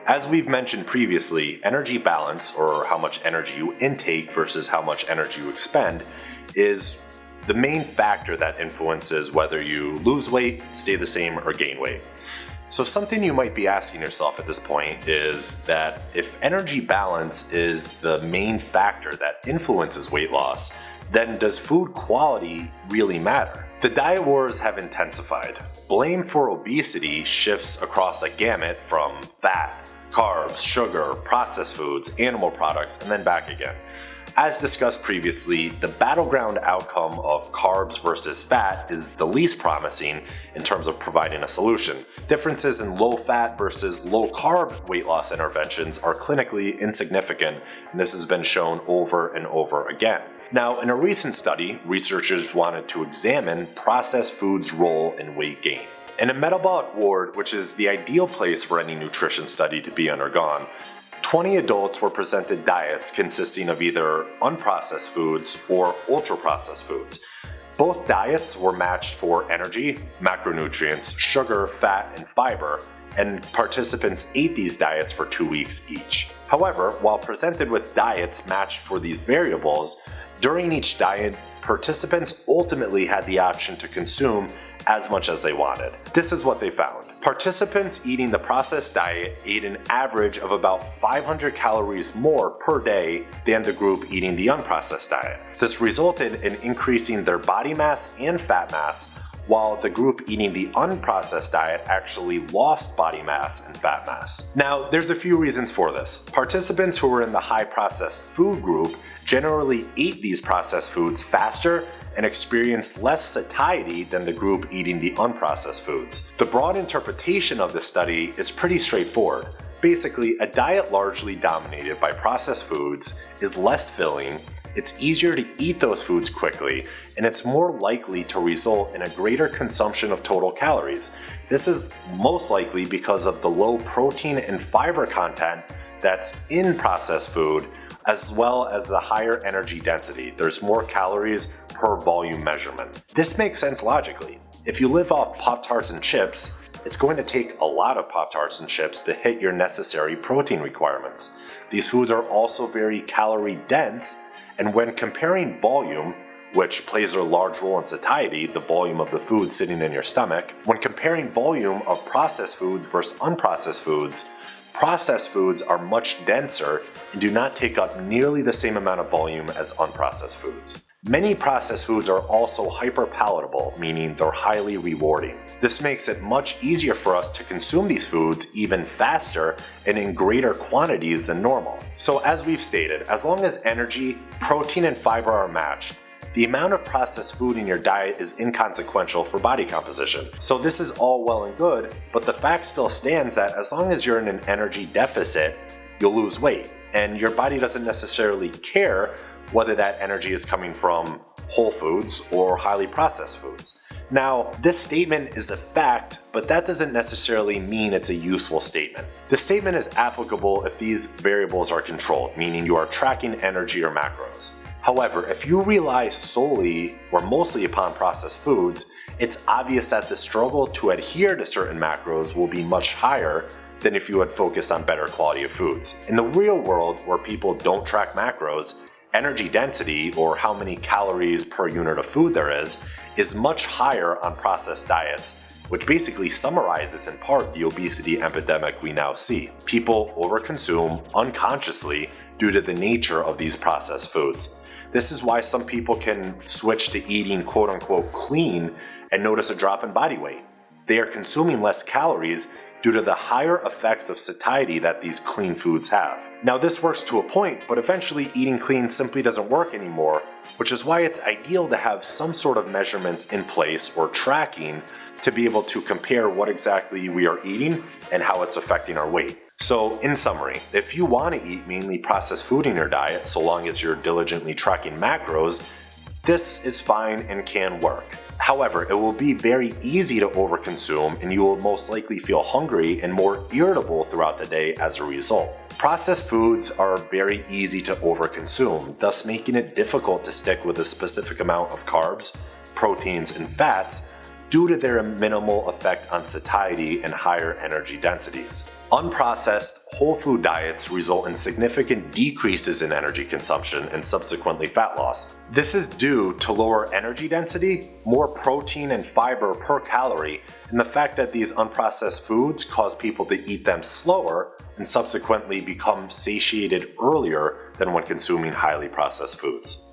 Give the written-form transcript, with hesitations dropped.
As we've mentioned previously, energy balance, or how much energy you intake versus how much energy you expend, is the main factor that influences whether you lose weight, stay the same, or gain weight. So something you might be asking yourself at this point is that if energy balance is the main factor that influences weight loss, then does food quality really matter? The diet wars have intensified. Blame for obesity shifts across a gamut from fat, carbs, sugar, processed foods, animal products, and then back again. As discussed previously, the battleground outcome of carbs versus fat is the least promising in terms of providing a solution. Differences in low fat versus low carb weight loss interventions are clinically insignificant, and this has been shown over and over again. Now, in a recent study, researchers wanted to examine processed foods' role in weight gain. In a metabolic ward, which is the ideal place for any nutrition study to be undergone, 20 adults were presented diets consisting of either unprocessed foods or ultra-processed foods. Both diets were matched for energy, macronutrients, sugar, fat, and fiber, and participants ate these diets for 2 weeks each. However, while presented with diets matched for these variables, during each diet, participants ultimately had the option to consume as much as they wanted. This is what they found. Participants eating the processed diet ate an average of about 500 calories more per day than the group eating the unprocessed diet. This resulted in increasing their body mass and fat mass, while the group eating the unprocessed diet actually lost body mass and fat mass. Now, there's a few reasons for this. Participants who were in the high processed food group generally ate these processed foods faster and experienced less satiety than the group eating the unprocessed foods. The broad interpretation of this study is pretty straightforward. Basically, a diet largely dominated by processed foods is less filling, it's easier to eat those foods quickly, and it's more likely to result in a greater consumption of total calories. This is most likely because of the low protein and fiber content that's in processed food, as well as the higher energy density. There's more calories per volume measurement. This makes sense logically. If you live off Poptarts and chips, it's going to take a lot of Poptarts and chips to hit your necessary protein requirements. These foods are also very calorie dense, and when comparing volume, which plays a large role in satiety, the volume of the food sitting in your stomach, when comparing volume of processed foods versus unprocessed foods, processed foods are much denser and do not take up nearly the same amount of volume as unprocessed foods. Many processed foods are also hyperpalatable, meaning they're highly rewarding. This makes it much easier for us to consume these foods even faster and in greater quantities than normal. So as we've stated, as long as energy, protein, and fiber are matched, the amount of processed food in your diet is inconsequential for body composition. So this is all well and good, but the fact still stands that as long as you're in an energy deficit, you'll lose weight. And your body doesn't necessarily care whether that energy is coming from whole foods or highly processed foods. Now, this statement is a fact, but that doesn't necessarily mean it's a useful statement. The statement is applicable if these variables are controlled, meaning you are tracking energy or macros. However, if you rely solely or mostly upon processed foods, it's obvious that the struggle to adhere to certain macros will be much higher than if you had focused on better quality of foods. In the real world, where people don't track macros, energy density, or how many calories per unit of food there is much higher on processed diets, which basically summarizes in part the obesity epidemic we now see. People overconsume unconsciously due to the nature of these processed foods. This is why some people can switch to eating quote-unquote clean and notice a drop in body weight. They are consuming less calories due to the higher effects of satiety that these clean foods have. Now this works to a point, but eventually eating clean simply doesn't work anymore, which is why it's ideal to have some sort of measurements in place or tracking to be able to compare what exactly we are eating and how it's affecting our weight. So in summary, if you want to eat mainly processed food in your diet, so long as you're diligently tracking macros, this is fine and can work. However, it will be very easy to overconsume and you will most likely feel hungry and more irritable throughout the day as a result. Processed foods are very easy to overconsume, thus making it difficult to stick with a specific amount of carbs, proteins, and fats due to their minimal effect on satiety and higher energy densities. Unprocessed, whole food diets result in significant decreases in energy consumption and subsequently fat loss. This is due to lower energy density, more protein and fiber per calorie, and the fact that these unprocessed foods cause people to eat them slower and subsequently become satiated earlier than when consuming highly processed foods.